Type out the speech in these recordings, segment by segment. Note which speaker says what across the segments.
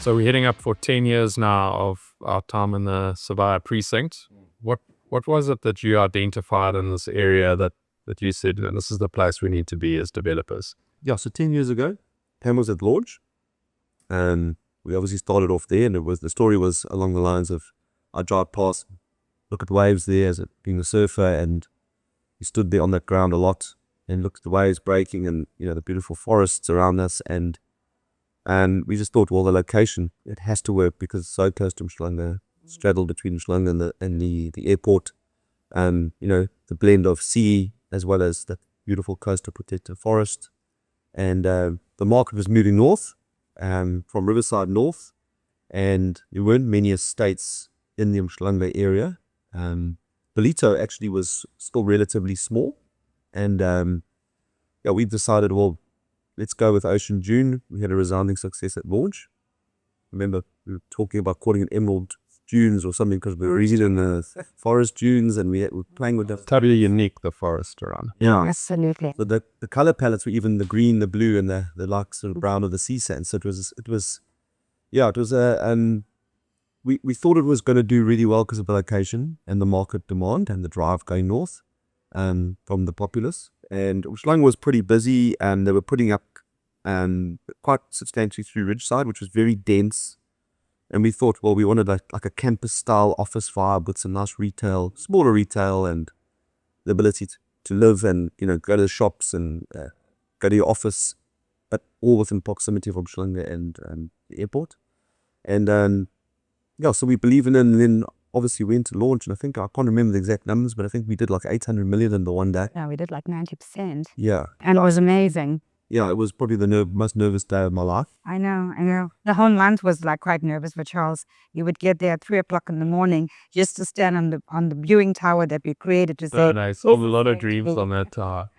Speaker 1: So we're heading up for 10 years now of our time in the Sibaya Precinct. What was it that you identified in this area that you said, this is the place we need to be as developers?
Speaker 2: Yeah, so 10 years ago, Pam was at launch, and we obviously started off there, and the story was along the lines of I drive past, look at waves there as it being a surfer, and we stood there on that ground a lot and looked at the waves breaking and the beautiful forests around us, and we just thought, well, the location, it has to work because it's so close to Mhlanga, straddled between Mhlanga and the airport, and the blend of sea as well as the beautiful coastal protected forest. And the market was moving north, from Riverside north, and there weren't many estates in the Mhlanga area. Belito actually was still relatively small, and we decided, well, let's go with Ocean Dune. We had a resounding success at launch. Remember, we were talking about calling it Emerald Dunes or something because we were in the forest dunes, and we were playing with them.
Speaker 1: Totally unique, the forest around.
Speaker 2: Yeah,
Speaker 3: absolutely.
Speaker 2: So the color palettes were even the green, the blue, and the like sort of brown of the sea sand. So we thought it was going to do really well because of the location and the market demand and the drive going north from the populace. And Mhlanga was pretty busy, and they were putting up quite substantially through Ridgeside, which was very dense. And we thought, well, we wanted like a campus-style office vibe with some nice retail, smaller retail, and the ability to live and go to the shops and go to your office, but all within proximity from Mhlanga and the airport. And so we believe in it, and then obviously we went to launch, and I can't remember the exact numbers, but I think we did like 800 million in the one day.
Speaker 3: Yeah, we did like 90%.
Speaker 2: Yeah.
Speaker 3: And it was amazing.
Speaker 2: Yeah, it was probably the most nervous day of my life.
Speaker 3: I know. The whole month was like quite nervous for Charles. You would get there at 3:00 in the morning just to stand on the viewing tower that we created to say.
Speaker 1: Nice. A lot of dreams on that tower.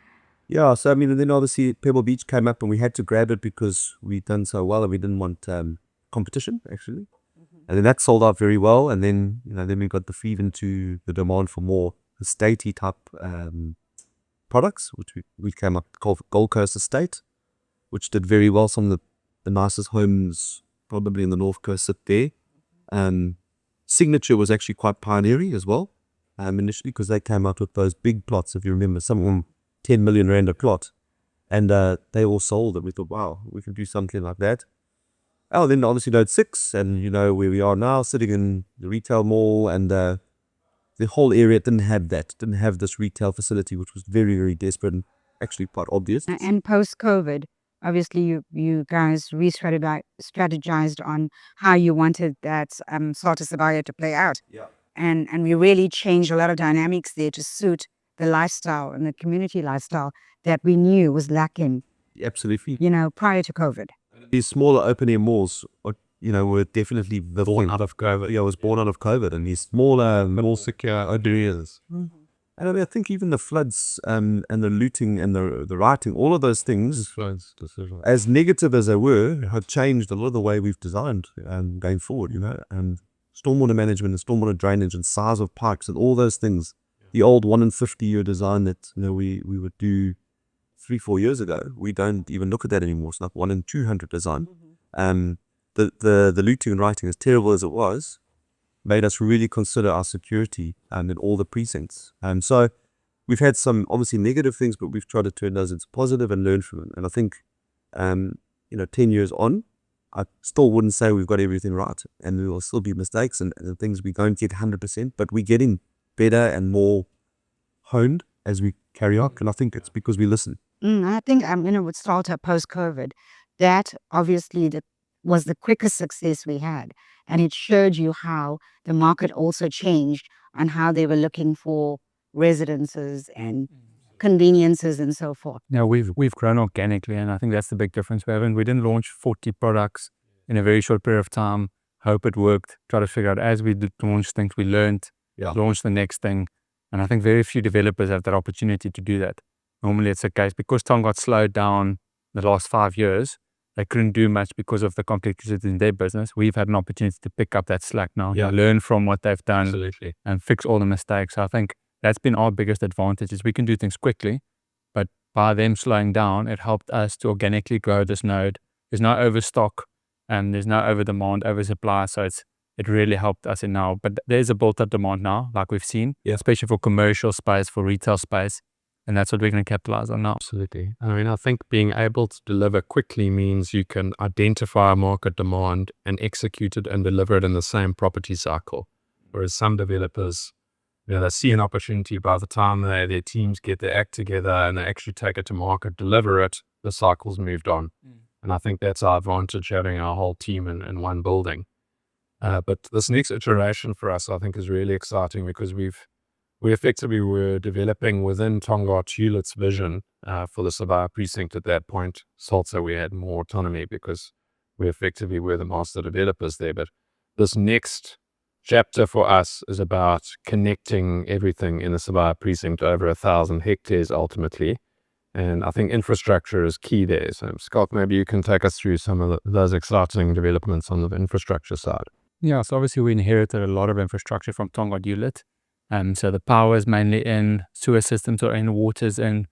Speaker 2: Yeah, so and then obviously Pebble Beach came up, and we had to grab it because we'd done so well, and we didn't want competition actually. And then that sold out very well, and then then we got the feed into the demand for more estatey type products, which we came up called Gold Coast Estate, which did very well. Some of the nicest homes probably in the North Coast sit there. Signature was actually quite pioneering as well, initially, because they came out with those big plots, if you remember, some of them 10 million rand a plot, and they all sold it. We thought, wow, we can do something like that. Oh, then obviously Node 6, and where we are now, sitting in the retail mall, and the whole area didn't have this retail facility, which was very, very desperate and actually quite obvious.
Speaker 3: And post-COVID, obviously you guys re-strategized on how you wanted that Salter Sibaya to play out.
Speaker 2: Yeah.
Speaker 3: And we really changed a lot of dynamics there to suit the lifestyle and the community lifestyle that we knew was lacking.
Speaker 2: Absolutely.
Speaker 3: Prior to COVID.
Speaker 2: These smaller open-air malls were definitely
Speaker 1: Born out of COVID.
Speaker 2: Yeah, it was born out of COVID, and these smaller,
Speaker 1: more secure areas.
Speaker 2: Mm-hmm. And I think even the floods and the looting and the rioting, all of those things, as negative as they were, have changed a lot of the way we've designed going forward, and stormwater management and stormwater drainage and size of pipes and all those things. The old 1 in 50 year design that we would do 3-4 years ago, we don't even look at that anymore. It's not 1 in 200 design. The looting and rioting, as terrible as it was, made us really consider our security in all the precincts. So we've had some obviously negative things, but we've tried to turn those into positive and learn from it. And I think 10 years on, I still wouldn't say we've got everything right, and there will still be mistakes and things we don't get 100%, but we're getting better and more honed as we carry on. And I think it's because we listen.
Speaker 3: I think with Salter post-COVID, that obviously was the quickest success we had. And it showed you how the market also changed on how they were looking for residences and conveniences and so forth.
Speaker 4: Yeah, we've grown organically, and I think that's the big difference. We didn't launch 40 products in a very short period of time, hope it worked, try to figure out as we did launch things, we learned, launch the next thing. And I think very few developers have that opportunity to do that. Normally it's a case, because Tom got slowed down the last 5 years, they couldn't do much because of the complexities in their business. We've had an opportunity to pick up that slack now, learn from what they've done.
Speaker 1: Absolutely.
Speaker 4: And fix all the mistakes. So I think that's been our biggest advantage, is we can do things quickly, but by them slowing down, it helped us to organically grow this node. There's no overstock There's no over demand, oversupply, so it really helped us in now. But there's a built up demand now, like we've seen, especially for commercial space, for retail space, and that's what we're going to capitalize on now.
Speaker 1: Absolutely. I mean, I think being able to deliver quickly means you can identify a market demand and execute it and deliver it in the same property cycle. Whereas some developers, they see an opportunity, by the time their teams get their act together and they actually take it to market, deliver it, the cycle's moved on. And I think that's our advantage, having our whole team in one building. But this next iteration for us, I think, is really exciting because we effectively were developing within Tongaat Hewlett's vision for the Sibaya Precinct at that point. Also, we had more autonomy because we effectively were the master developers there. But this next chapter for us is about connecting everything in the Sibaya Precinct, over 1,000 hectares ultimately. And I think infrastructure is key there. So Scott, maybe you can take us through some of those exciting developments on the infrastructure side.
Speaker 4: Yeah, so obviously we inherited a lot of infrastructure from Tongaat Hewlett. So the power is mainly in, sewer systems are in, water's in.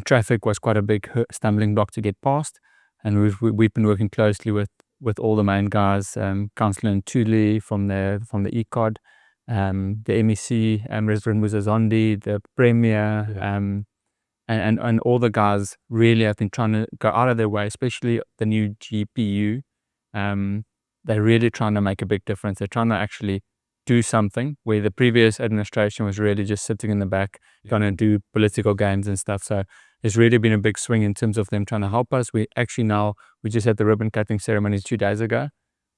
Speaker 4: Traffic was quite a big stumbling block to get past. And we've been working closely with all the main guys, Councillor Ntuli from the ECOD, the MEC, Reverend Muzazondi, the Premier, and all the guys really have been trying to go out of their way, especially the new GPU. They're really trying to make a big difference. They're trying to actually do something where the previous administration was really just sitting in the back, trying to do political games and stuff. So there's really been a big swing in terms of them trying to help us. We just had the ribbon cutting ceremony 2 days ago,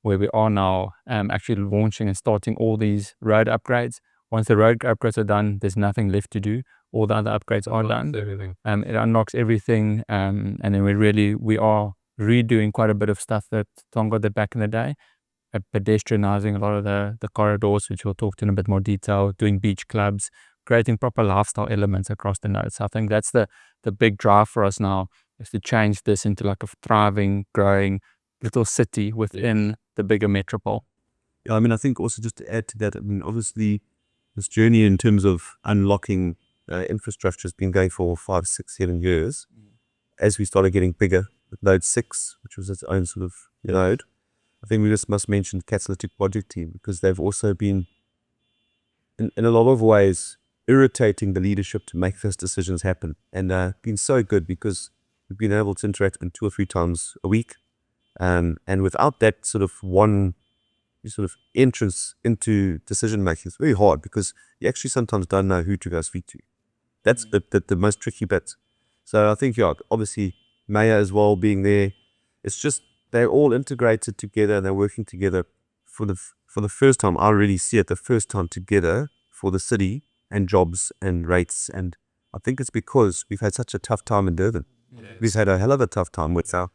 Speaker 4: where we are now actually launching and starting all these road upgrades. Once the road upgrades are done, there's nothing left to do. All the other upgrades are done. It unlocks everything, and then we are redoing quite a bit of stuff that Tonga did back in the day, pedestrianizing a lot of the corridors, which we'll talk to in a bit more detail, doing beach clubs, creating proper lifestyle elements across the nodes. So I think that's the big drive for us now, is to change this into like a thriving, growing little city within the bigger metropole.
Speaker 2: Yeah, I mean, I think also just to add to that, I mean, obviously this journey in terms of unlocking infrastructure has been going for 5, 6, 7 years. As we started getting bigger with Node 6, which was its own sort of node, I think we just must mention the Catalytic Project team, because they've also been, in a lot of ways, irritating the leadership to make those decisions happen. And been so good because we've been able to interact with them 2 or 3 times a week. And without that sort of one entrance into decision making, it's very hard because you actually sometimes don't know who to go speak to. That's the most tricky bit. So I think, obviously Maya as well being there, it's just they're all integrated together and they're working together for the first time. I really see it the first time together for the city and jobs and rates. And I think it's because we've had such a tough time in Durban. Yes. We've had a hell of a tough time with our,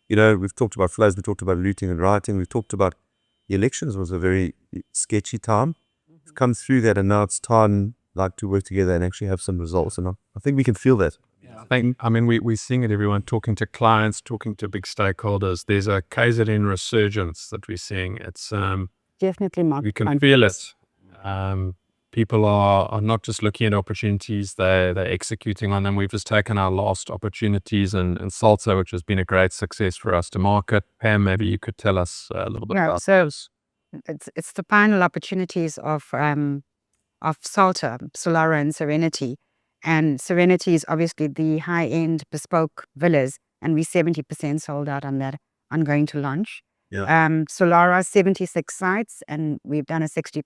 Speaker 2: we've talked about flows, we talked about looting and rioting, we've talked about the elections was a very sketchy time. We've come through that, and now it's time to work together and actually have some results. And I think we can feel that.
Speaker 1: I mean, we're seeing it, everyone talking to clients, talking to big stakeholders. There's a KZN resurgence that we're seeing. It's
Speaker 3: definitely market.
Speaker 1: We can feel it. People are not just looking at opportunities, they're executing on them. We've just taken our last opportunities in Salsa, which has been a great success for us to market. Pam, maybe you could tell us a little bit about this.
Speaker 3: It's the final opportunities of Salta, Solara and Serenity. And Serenity is obviously the high-end bespoke villas, and we're 70% sold out on that, on going to launch. Solara, 76 sites, and we've done a 65%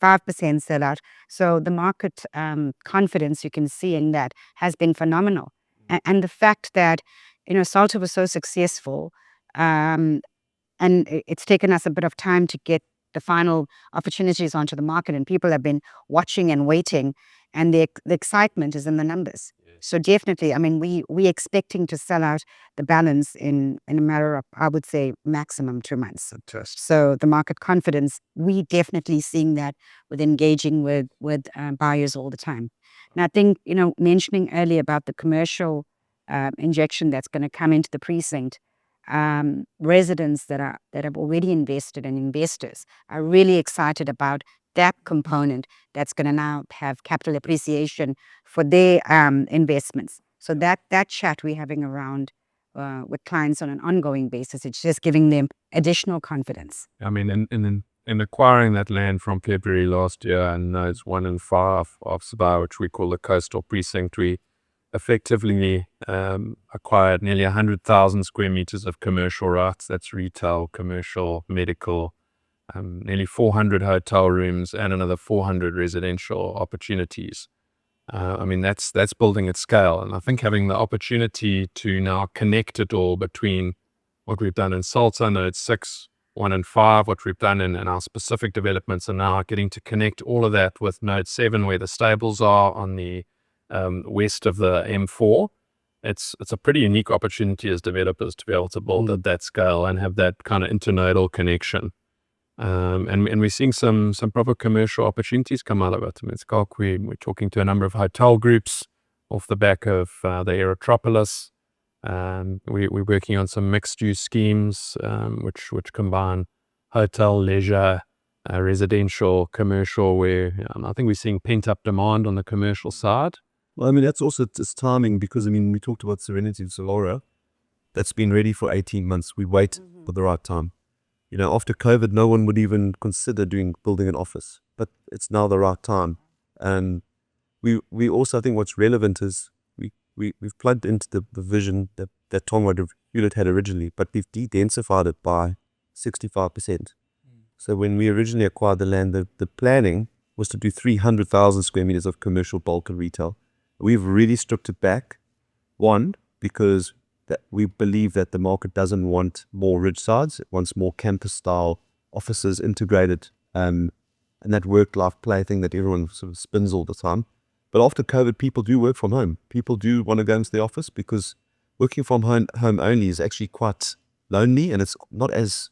Speaker 3: sellout. So the market confidence you can see in that has been phenomenal. And the fact that, Salta was so successful, and it's taken us a bit of time to get the final opportunities onto the market, and people have been watching and waiting, and the excitement is in the numbers. So definitely, I mean, we're expecting to sell out the balance in a matter of, I would say, maximum 2 months. So the market confidence, we definitely seeing that with engaging with buyers all the time. And I think, mentioning earlier about the commercial injection that's going to come into the precinct, residents that have already invested and investors are really excited about that component that's going to now have capital appreciation for their investments. So that chat we're having around with clients on an ongoing basis. It's just giving them additional confidence.
Speaker 1: I mean, in acquiring that land from February last year and nodes 1 and 5 of Sibaya, which we call the coastal precinct, we effectively acquired nearly 100,000 square meters of commercial rights. That's retail, commercial, medical, nearly 400 hotel rooms and another 400 residential opportunities. I mean, that's building at scale. And I think having the opportunity to now connect it all between what we've done in Salta, node 6, 1 and 5, what we've done in our specific developments, and now getting to connect all of that with node 7, where the stables are on the west of the M4. It's a pretty unique opportunity as developers to be able to build at that scale and have that kind of internodal connection. And we're seeing some proper commercial opportunities come out of it. I mean, Skalk, we're talking to a number of hotel groups off the back of the Aerotropolis. We're working on some mixed-use schemes, which combine hotel, leisure, residential, commercial, where I think we're seeing pent-up demand on the commercial side.
Speaker 2: Well, I mean, that's also its timing, because, I mean, we talked about Serenity and Solora. That's been ready for 18 months. We wait for the right time. You know, after COVID, no one would even consider building an office, but it's now the right time. And we also, I think what's relevant is we've plugged into the vision that Tongwa Hewlett had originally, but we've de-densified it by 65%. So when we originally acquired the land, the planning was to do 300,000 square meters of commercial, bulk and retail. We've really stripped it back. One, because that we believe that the market doesn't want more ridge sides. It wants more campus-style offices integrated, and that work-life play thing that everyone sort of spins all the time. But after COVID, people do work from home. People do want to go into the office, because working from home only is actually quite lonely, and it's not as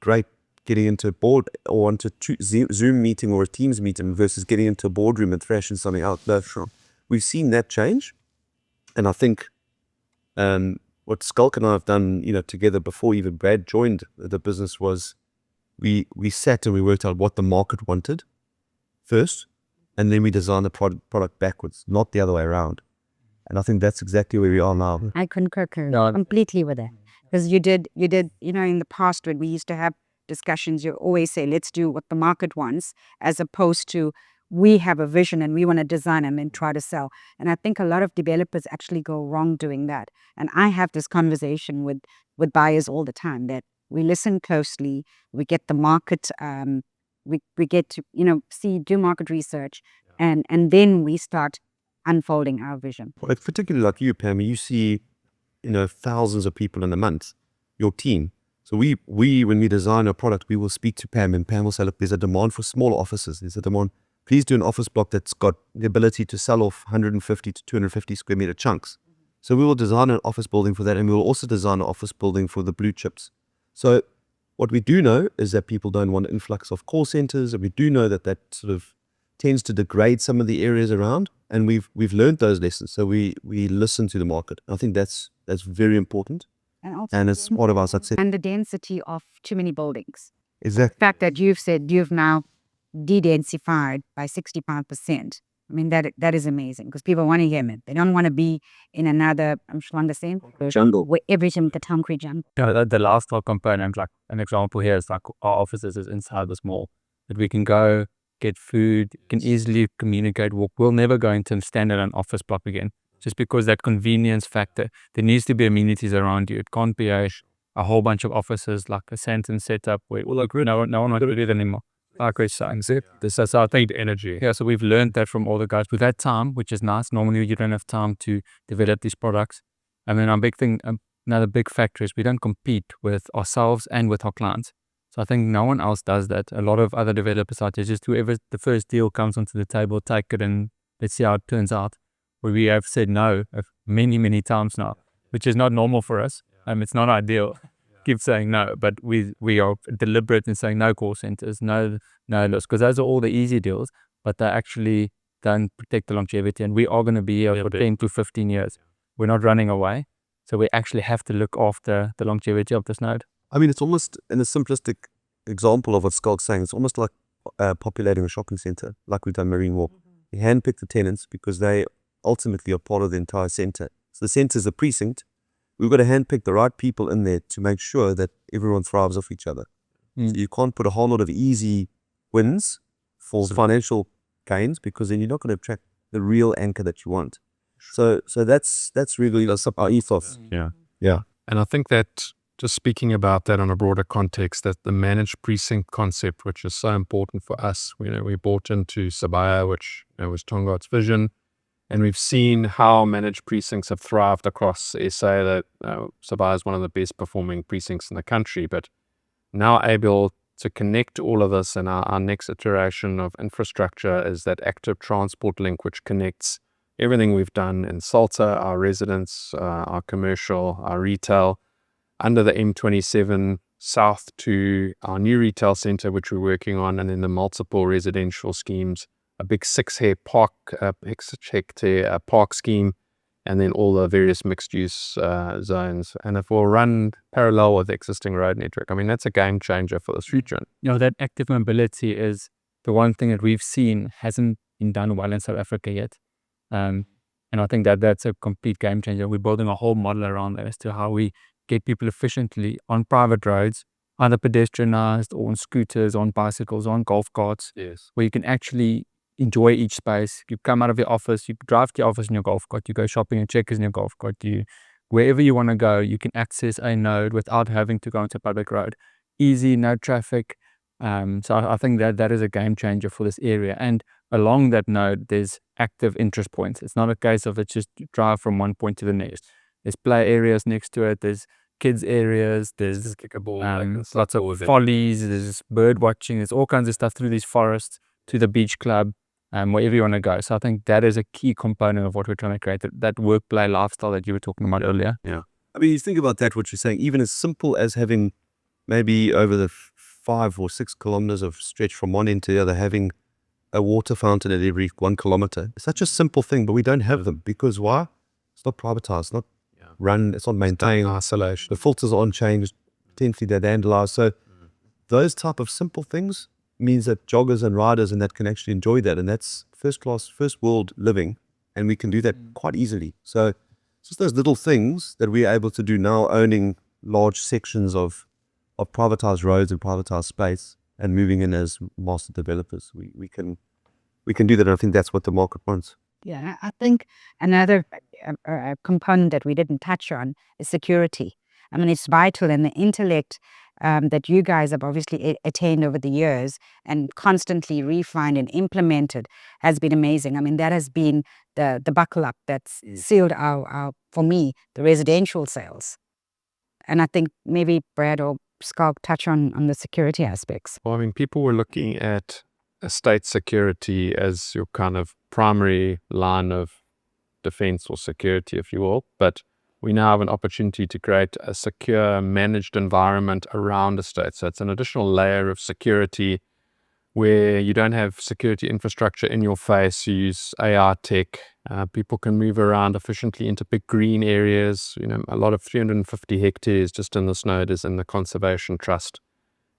Speaker 2: great getting into a board or onto Zoom meeting or a Teams meeting versus getting into a boardroom and thrashing something out. No, sure. We've seen that change, and I think what Skulk and I have done, together before even Brad joined the business, was we sat and we worked out what the market wanted first, and then we designed the product backwards, not the other way around. And I think that's exactly where we are now.
Speaker 3: I concur completely with that, because you did, in the past when we used to have discussions, you always say, let's do what the market wants, as opposed to we have a vision and we want to design them and try to sell. And I think a lot of developers actually go wrong doing that. And I have this conversation with buyers all the time, that we listen closely, we get the market, we get to, do market research, and then we start unfolding our vision.
Speaker 2: Well, particularly like you, Pam, you see, thousands of people in a month, your team. So we when we design a product, we will speak to Pam, and Pam will say, look, there's a demand for smaller offices. There's a demand. Please do an office block that's got the ability to sell off 150 to 250 square meter chunks. So we will design an office building for that, and we will also design an office building for the blue chips. So what we do know is that people don't want an influx of call centers, and we do know that sort of tends to degrade some of the areas around, and we've learned those lessons. So we listen to the market. I think that's very important, and it's part of our success.
Speaker 3: And the density of too many buildings.
Speaker 2: Exactly.
Speaker 3: The fact that you've said you've now de-densified by 65%. I mean, that is amazing, because people want to hear it. They don't want to be in another, I'm sure understand,
Speaker 2: jungle,
Speaker 3: where everything, the concrete jungle.
Speaker 4: The lifestyle component, like an example here is like our offices is inside this mall, that we can go get food, can easily communicate, walk. We'll never go into a standalone office block again, just because that convenience factor. There needs to be amenities around you. It can't be a whole bunch of offices like a sentence setup where no one wants to do that anymore. Like we're saying, this is our thing, energy. Yeah, so we've learned that from all the guys. We've had time, which is nice. Normally you don't have time to develop these products. And then our big thing, another big factor is we don't compete with ourselves and with our clients. So I think no one else does that. A lot of other developers out there, just whoever the first deal comes onto the table, take it and let's see how it turns out. Where we have said no many, many times now, which is not normal for us. It's not ideal. Keep saying no, but we are deliberate in saying no call centers, no loss, because those are all the easy deals, but they actually don't protect the longevity, and we are going to be here for 10 to 15 years. We're not running away, so we actually have to look after the longevity of this node.
Speaker 2: I mean, it's almost, in a simplistic example of what Skulk's saying, it's almost like populating a shopping center, like we've done Marine Walk. You handpick the tenants because they ultimately are part of the entire center. So the center is a precinct, we've got to handpick the right people in there to make sure that everyone thrives off each other. So you can't put a whole lot of easy wins for financial gains, because then you're not going to attract the real anchor that you want. So that's really our ethos.
Speaker 1: Yeah. And I think that, just speaking about that on a broader context, that the managed precinct concept, which is so important for us, we bought into Sibaya, which was Tongaat's vision, and we've seen how managed precincts have thrived across SA. That Sibaya is one of the best performing precincts in the country, but now able to connect all of this, and our next iteration of infrastructure is that active transport link, which connects everything we've done in Salta, our residents, our commercial, our retail, under the M27 south to our new retail center, which we're working on, and then the multiple residential schemes, a big 6-hectare park scheme, and then all the various mixed-use zones. And if we'll run parallel with the existing road network, I mean, that's a game changer for this region.
Speaker 4: That active mobility is the one thing that we've seen hasn't been done well in South Africa yet. And I think that's a complete game changer. We're building a whole model around that as to how we get people efficiently on private roads, either pedestrianized or on scooters, on bicycles, on golf carts, where you can actually enjoy each space. You come out of your office, you drive to your office in your golf cart, you go shopping and Checkers in your golf cart, wherever you want to go, you can access a node without having to go onto a public road. Easy, no traffic. So I think that is a game changer for this area. And along that node, there's active interest points. It's not a case of it's just drive from one point to the next. There's play areas next to it. There's kids areas. There's lots of follies. There's bird watching. There's all kinds of stuff through these forests, to the beach club, wherever you want to go. So I think that is a key component of what we're trying to create, that work-play lifestyle that you were talking about earlier.
Speaker 2: Yeah. I mean, you think about that, what you're saying, even as simple as having maybe over the 5 or 6 kilometers of stretch from one end to the other, having a water fountain at every 1 kilometer. It's such a simple thing, but we don't have them. Because why? It's not privatized, it's not run, it's not maintained.
Speaker 1: Isolation.
Speaker 2: The filters aren't changed, potentially they're vandalized. So those type of simple things means that joggers and riders and that can actually enjoy that. And that's first class, first world living. And we can do that quite easily. So it's just those little things that we're able to do now, owning large sections of privatized roads and privatized space and moving in as master developers. We can do that. And I think that's what the market wants.
Speaker 3: Yeah, I think another component that we didn't touch on is security. I mean, it's vital, and the intellect that you guys have obviously attained over the years and constantly refined and implemented has been amazing. I mean, that has been the buckle up that's sealed our, for me, the residential sales. And I think maybe Brad or Scott touch on the security aspects.
Speaker 1: Well, I mean, people were looking at state security as your kind of primary line of defense or security, if you will. But we now have an opportunity to create a secure, managed environment around a state. So it's an additional layer of security where you don't have security infrastructure in your face. You use AI tech. People can move around efficiently into big green areas. A lot of 350 hectares just in this node is in the Conservation Trust.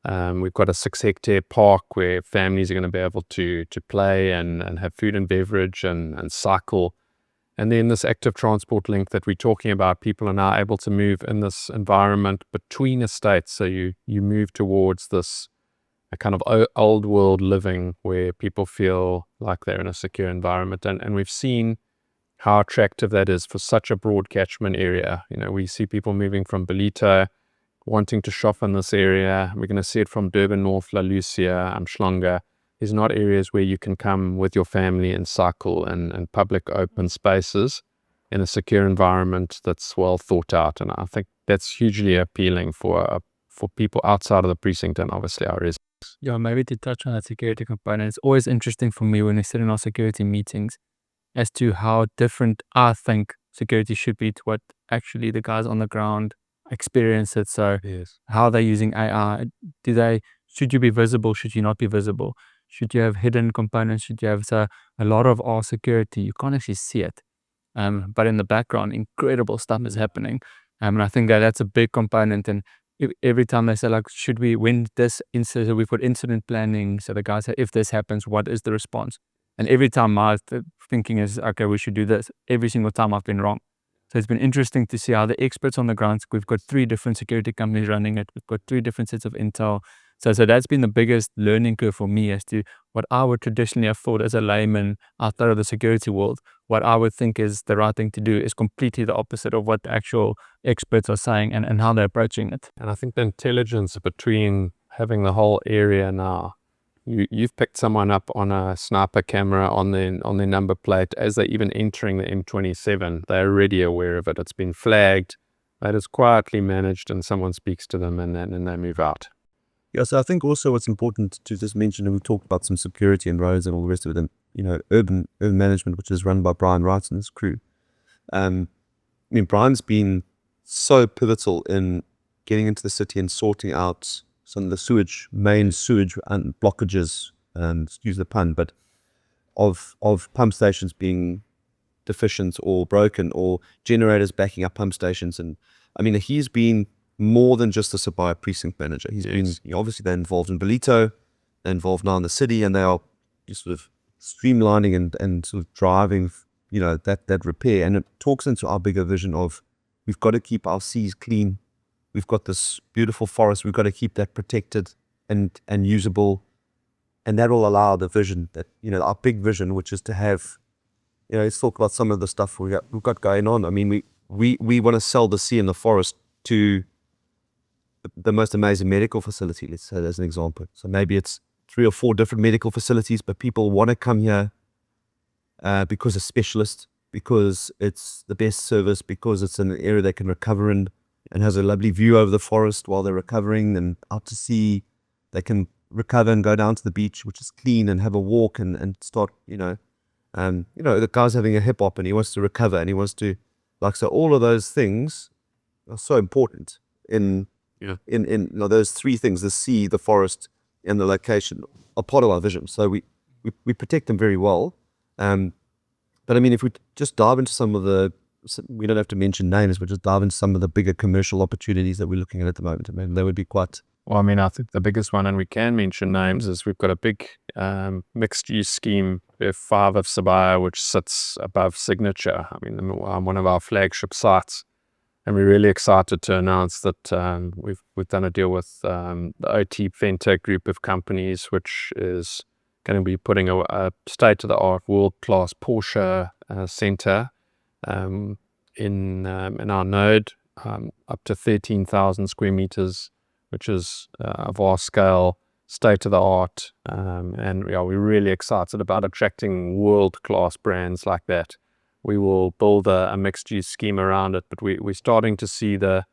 Speaker 1: We've got a 6-hectare park where families are going to be able to play and have food and beverage and cycle. And then this active transport link that we're talking about, people are now able to move in this environment between estates. So you move towards this a kind of old world living where people feel like they're in a secure environment. And we've seen how attractive that is for such a broad catchment area. We see people moving from Belito, wanting to shop in this area. We're going to see it from Durban North, La Lucia, Umhlanga. These are not areas where you can come with your family and cycle in public open spaces in a secure environment that's well thought out. And I think that's hugely appealing for people outside of the precinct and obviously our residents.
Speaker 4: Yeah, maybe to touch on that security component, it's always interesting for me when we sit in our security meetings as to how different I think security should be to what actually the guys on the ground experience it. So how they're using AI. Should you be visible? Should you not be visible? Should you have hidden components? Should you have, so a lot of our security, you can't actually see it. But in the background, incredible stuff is happening. And I think that's a big component. And every time they say, like, should we win this incident? So we put incident planning. So the guys say, if this happens, what is the response? And every time my thinking is, okay, we should do this. Every single time I've been wrong. So it's been interesting to see how the experts on the ground, we've got 3 different security companies running it. We've got 3 different sets of intel. So that's been the biggest learning curve for me as to what I would traditionally have thought as a layman outside of the security world. What I would think is the right thing to do is completely the opposite of what the actual experts are saying and how they're approaching it.
Speaker 1: And I think the intelligence between having the whole area now, you've picked someone up on a sniper camera on their number plate as they're even entering the M27. They're already aware of it. It's been flagged. That is quietly managed, and someone speaks to them, and they move out.
Speaker 2: Yeah, so I think also what's important to just mention, and we talked about some security and roads and all the rest of it, and urban management, which is run by Brian Wright and his crew. Brian's been so pivotal in getting into the city and sorting out some of the main sewage and blockages, excuse the pun, but of pump stations being deficient or broken, or generators backing up pump stations. And he's been more than just a Sibaya Precinct manager. He's been, obviously they're involved in Belito, they're involved now in the city, and they are just sort of streamlining and sort of driving, that repair. And it talks into our bigger vision of, we've got to keep our seas clean. We've got this beautiful forest. We've got to keep that protected and usable. And that will allow the vision that, our big vision, which is to have, let's talk about some of the stuff we've got going on. We want to sell the sea and the forest to the most amazing medical facility, let's say, as an example. So maybe it's 3 or 4 different medical facilities, but people want to come here because it's specialist, because it's the best service, because it's an area they can recover in and has a lovely view over the forest while they're recovering, and out to sea. They can recover and go down to the beach, which is clean, and have a walk and start, the guy's having a hip hop and he wants to recover and he wants to, so all of those things are so important in those 3 things: the sea, the forest, and the location are part of our vision. So we protect them very well. But if we just dive into some of the, we don't have to mention names, but just dive into some of the bigger commercial opportunities that we're looking at the moment. They would be quite.
Speaker 1: Well, I think the biggest one, and we can mention names, is we've got a big mixed-use scheme, F5 of Sibaya, which sits above Signature. One of our flagship sites. And we're really excited to announce that we've done a deal with the OT Fintech group of companies, which is going to be putting a state-of-the-art, world-class Porsche center in our node, up to 13,000 square meters, which is a vast scale, state-of-the-art. And we're really excited about attracting world-class brands like that. We will build a mixed-use scheme around it, but we're starting to see the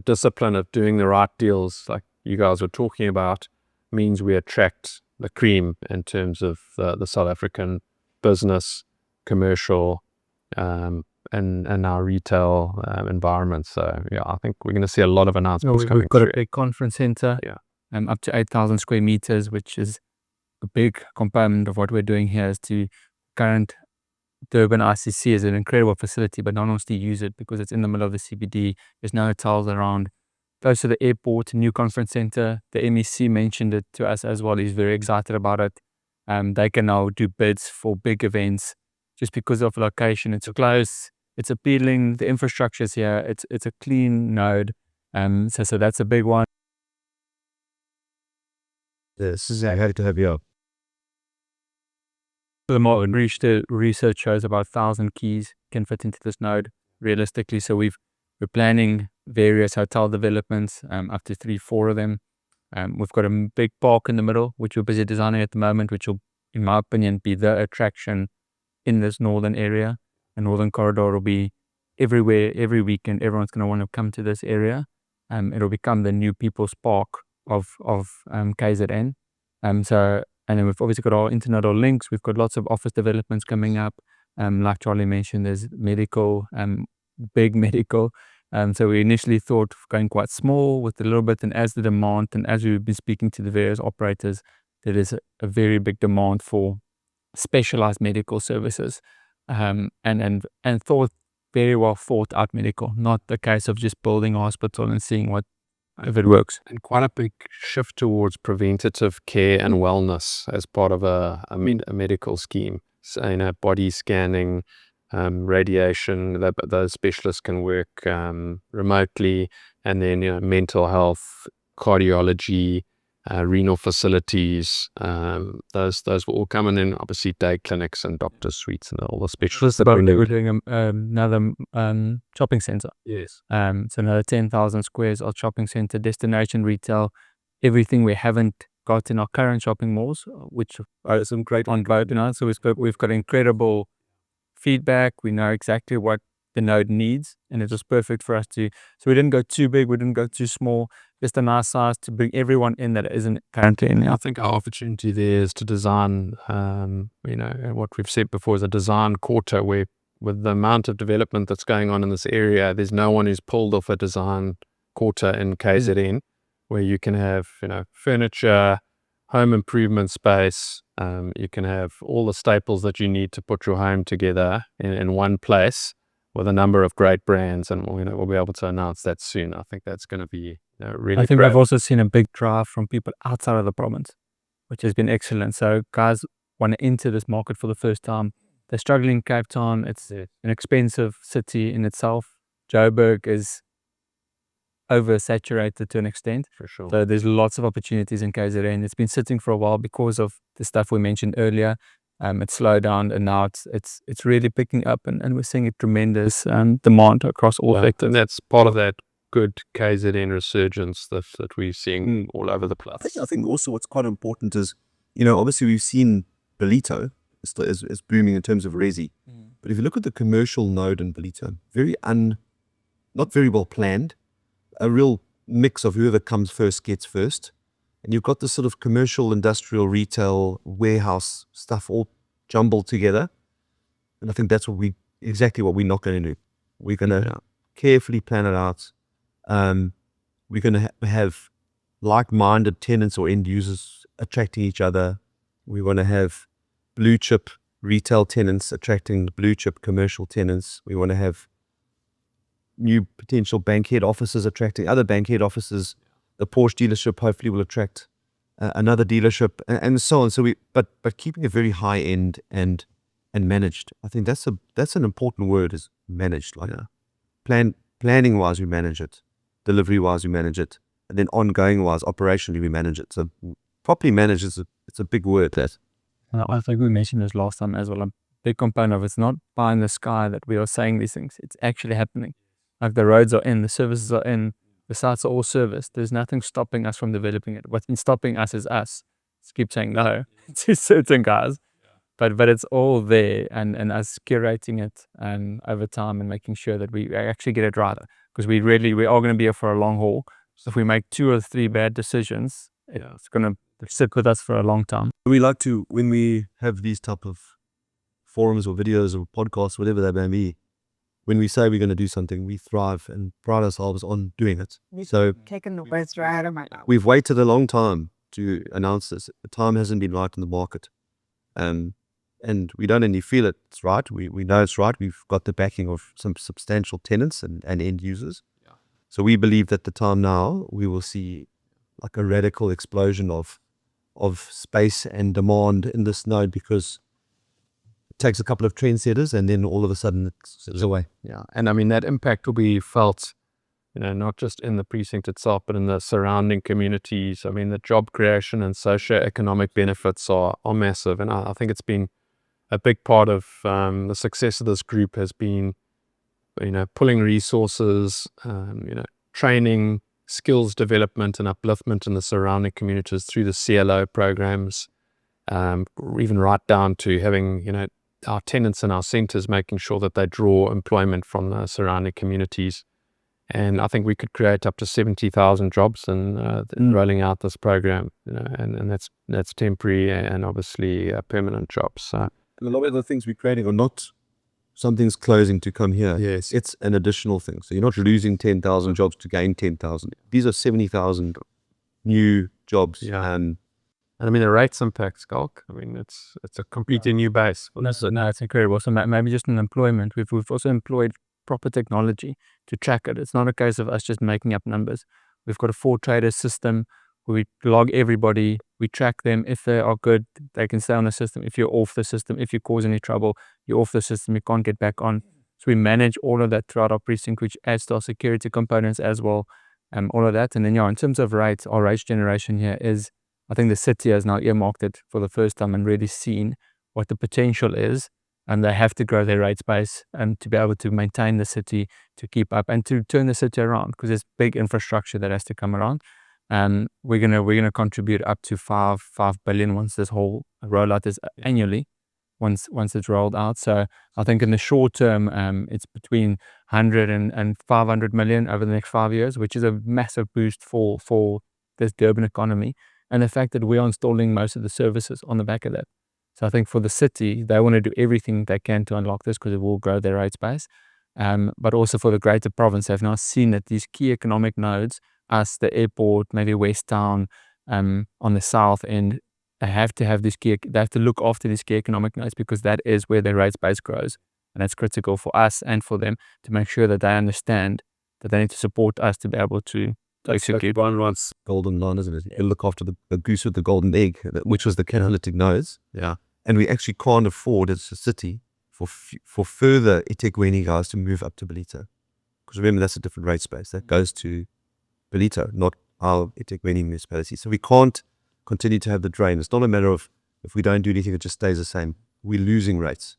Speaker 1: discipline of doing the right deals, like you guys were talking about, means we attract the cream in terms of the South African business, commercial, and our retail environment. So I think we're going to see a lot of announcements coming
Speaker 4: We've got
Speaker 1: through.
Speaker 4: a big conference center, up to 8,000 square meters, which is a big component of what we're doing here. Is to current Durban ICC is an incredible facility, but no one wants to use it because it's in the middle of the CBD. There's no hotels around. Close to the airport, new conference center. The MEC mentioned it to us as well. He's very excited about it. They can now do bids for big events just because of location. It's close. It's appealing. The infrastructure is here. It's a clean node. So that's a big one.
Speaker 2: This is happy to have you up.
Speaker 4: The more research shows about 1,000 keys can fit into this node realistically. So we're planning various hotel developments, up to 3-4 of them. We've got a big park in the middle, which we're busy designing at the moment, which will, in my opinion, be the attraction in this northern area. The northern corridor will be everywhere, every weekend. Everyone's going to want to come to this area. It'll become the new People's Park of KZN. And then we've obviously got our internet links. We've got lots of office developments coming up. Like Charlie mentioned, there's medical, big medical. So we initially thought of going quite small with a little bit, and as the demand, and as we've been speaking to the various operators, there is a very big demand for specialized medical services, and very well thought out medical, not the case of just building a hospital and seeing if it works.
Speaker 1: And quite a big shift towards preventative care and wellness as part of a medical scheme. So, body scanning, radiation. Those specialists can work remotely, and then mental health, cardiology, renal facilities. Those will all come in, and obviously day clinics and doctor suites and all the specialists that
Speaker 4: We're doing another shopping center.
Speaker 1: Yes.
Speaker 4: So another 10,000 squares of shopping center, destination retail, everything we haven't got in our current shopping malls, which are some great on road. So we've got incredible feedback. We know exactly what the node needs, and it was perfect for us to. So we didn't go too big, we didn't go too small. Just a nice size to bring everyone in that isn't currently in.
Speaker 1: I think our opportunity there is to design, what we've said before is a design quarter where, with the amount of development that's going on in this area, there's no one who's pulled off a design quarter in KZN where you can have, furniture, home improvement space. You can have all the staples that you need to put your home together in one place with a number of great brands, and we'll be able to announce that soon. I think that's going to be really
Speaker 4: I think
Speaker 1: great.
Speaker 4: we've also seen a big drive from people outside of the province, which has been excellent. So guys want to enter this market for the first time. They're struggling in Cape Town. It's an expensive city in itself. Joburg is oversaturated to an extent.
Speaker 1: For sure.
Speaker 4: So there's lots of opportunities in KZN. It's been sitting for a while because of the stuff we mentioned earlier. It's slowed down, and now it's really picking up, and we're seeing a tremendous demand across all sectors.
Speaker 1: And that's part of that good KZN resurgence that we're seeing all over the place.
Speaker 2: I think also what's quite important is, obviously we've seen Ballito is booming in terms of resi, but if you look at the commercial node in Ballito, not very well planned, a real mix of whoever comes first gets first. And you've got this sort of commercial, industrial, retail, warehouse stuff all jumbled together. And I think that's exactly what we're not going to do. We're going to carefully plan it out. We're going to have like-minded tenants or end users attracting each other. We want to have blue chip retail tenants attracting blue chip commercial tenants. We want to have new potential bank head offices attracting other bank head offices. The Porsche dealership hopefully will attract another dealership, and so on. So but keeping it very high end and managed. I think that's an important word, is managed. Like planning wise, we manage it. Delivery wise, we manage it, and then ongoing wise, operationally, we manage it. So properly managed it's a big word. That
Speaker 4: I think we mentioned this last time as well. A big component of it's not pie in the sky that we are saying these things. It's actually happening. Like the roads are in, the services are in. The sites are all serviced. There's nothing stopping us from developing it. What's been stopping us is us. Just keep saying no to certain guys. But it's all there, and us curating it and over time and making sure that we actually get it right. Because we are going to be here for a long haul. So if we make 2 or 3 bad decisions, it's going to sit with us for a long time.
Speaker 2: we like to, when we have these type of forums or videos or podcasts, whatever they may be, when we say we're going to do something, we thrive and pride ourselves on doing it. So
Speaker 3: Taking the words right out of my mouth.
Speaker 2: we've waited a long time to announce this. The time hasn't been right in the market. And we don't only feel it's right, we know it's right. We've got the backing of some substantial tenants and end users.
Speaker 1: Yeah.
Speaker 2: So we believe that the time now, we will see like a radical explosion of space and demand in this node, because it takes a couple of trendsetters and then all of a sudden it's away.
Speaker 1: Yeah, and I mean that impact will be felt, not just in the precinct itself, but in the surrounding communities. I mean, the job creation and socio-economic benefits are massive, and I think it's been a big part of the success of this group has been, pulling resources, training, skills development and upliftment in the surrounding communities through the CLO programs, or even right down to having, our tenants in our centres making sure that they draw employment from the surrounding communities. And I think we could create up to 70,000 jobs in rolling out this program, and that's temporary and obviously permanent jobs. So.
Speaker 2: And a lot of the things we're creating are not something's closing to come here.
Speaker 1: Yes.
Speaker 2: It's an additional thing. So you're not losing 10,000 jobs to gain 10,000. These are 70,000 new jobs.
Speaker 1: Yeah. And I mean, the rates impact, Skulk. I mean, it's a completely new base.
Speaker 4: No, it's incredible. So maybe just in employment, we've also employed proper technology to track it. It's not a case of us just making up numbers. We've got a 4 trader system We log everybody, we track them. If they are good, they can stay on the system. If you're off the system, if you cause any trouble, you're off the system, you can't get back on. So we manage all of that throughout our precinct, which adds to our security components as well, all of that. And then, in terms of rates, our rates generation here is, I think the city has now earmarked it for the first time and really seen what the potential is. And they have to grow their rates base to be able to maintain the city, to keep up and to turn the city around, because there's big infrastructure that has to come around. We're gonna contribute up to 5 billion once this whole rollout is annually, once it's rolled out. So I think in the short term, it's between 100 and 500 million over the next 5 years, which is a massive boost for this Durban economy, and the fact that we are installing most of the services on the back of that. So I think for the city, they want to do everything they can to unlock this, because it will grow their rates base. But also for the greater province, they've now seen that these key economic nodes, us, the airport, maybe West Town, on the south end, they have to have they have to look after these key economic nodes, because that is where their rates base grows. And that's critical for us and for them to make sure that they understand that they need to support us to be able to execute.
Speaker 2: One wants golden line, isn't it? You look after the goose with the golden egg, which was the catalytic nodes.
Speaker 1: Yeah.
Speaker 2: And we actually can't afford as a city for further eThekwini guys to move up to Belito. Because remember, that's a different rate space. That goes to Belito, not our eThekwini municipality. So we can't continue to have the drain. It's not a matter of if we don't do anything, it just stays the same. We're losing rates.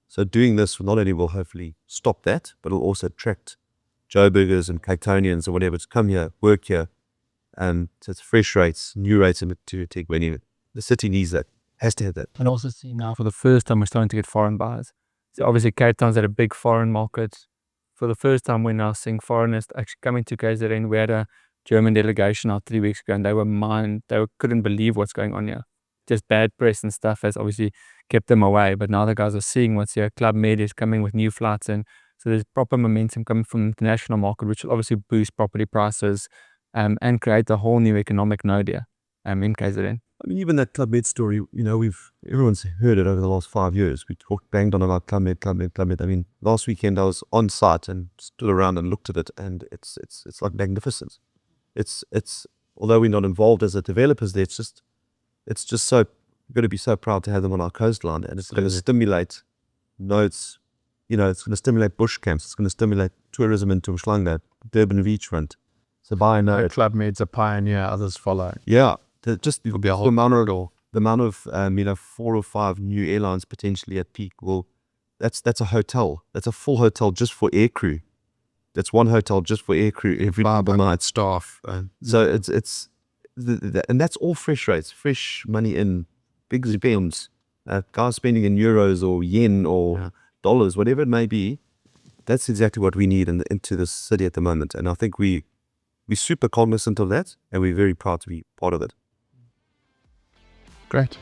Speaker 2: So doing this not only will hopefully stop that, but it'll also attract Joburgers and Cape Townians or whatever to come here, work here. So it's fresh rates, new rates to eThekwini. The city needs that. Has to have that.
Speaker 4: And also see now for the first time we're starting to get foreign buyers. So obviously Cape Town's had a big foreign market. For the first time we're now seeing foreigners actually coming to KZN. We had a German delegation out 3 weeks ago, and they couldn't believe what's going on here. Just bad press and stuff has obviously kept them away, but now the guys are seeing what's here. Club Med is coming with new flights in. So there's proper momentum coming from the international market, which will obviously boost property prices and create a whole new economic node here in KZN.
Speaker 2: I mean, even that Club Med story, everyone's heard it over the last 5 years. We banged on about Club Med. I mean, last weekend I was on site and stood around and looked at it, and it's like magnificent. It's although we're not involved as a developers there, it's just so, we're going to be so proud to have them on our coastline, and it's going to stimulate nodes. It's going to stimulate bush camps. It's going to stimulate tourism into Umhlanga, Durban beachfront. So by now,
Speaker 1: Club Med's a pioneer, others follow.
Speaker 2: Yeah. It'll
Speaker 1: be a whole
Speaker 2: the amount of 4 or 5 new airlines potentially at peak. Well, that's a hotel. That's a full hotel just for aircrew. That's one hotel just for aircrew every night.
Speaker 1: Staff.
Speaker 2: So and that's all fresh rates, fresh money in, big spends. Guys spending in euros or yen or dollars, whatever it may be. That's exactly what we need into the city at the moment. And I think we're super cognizant of that, and we're very proud to be part of it.
Speaker 1: Great.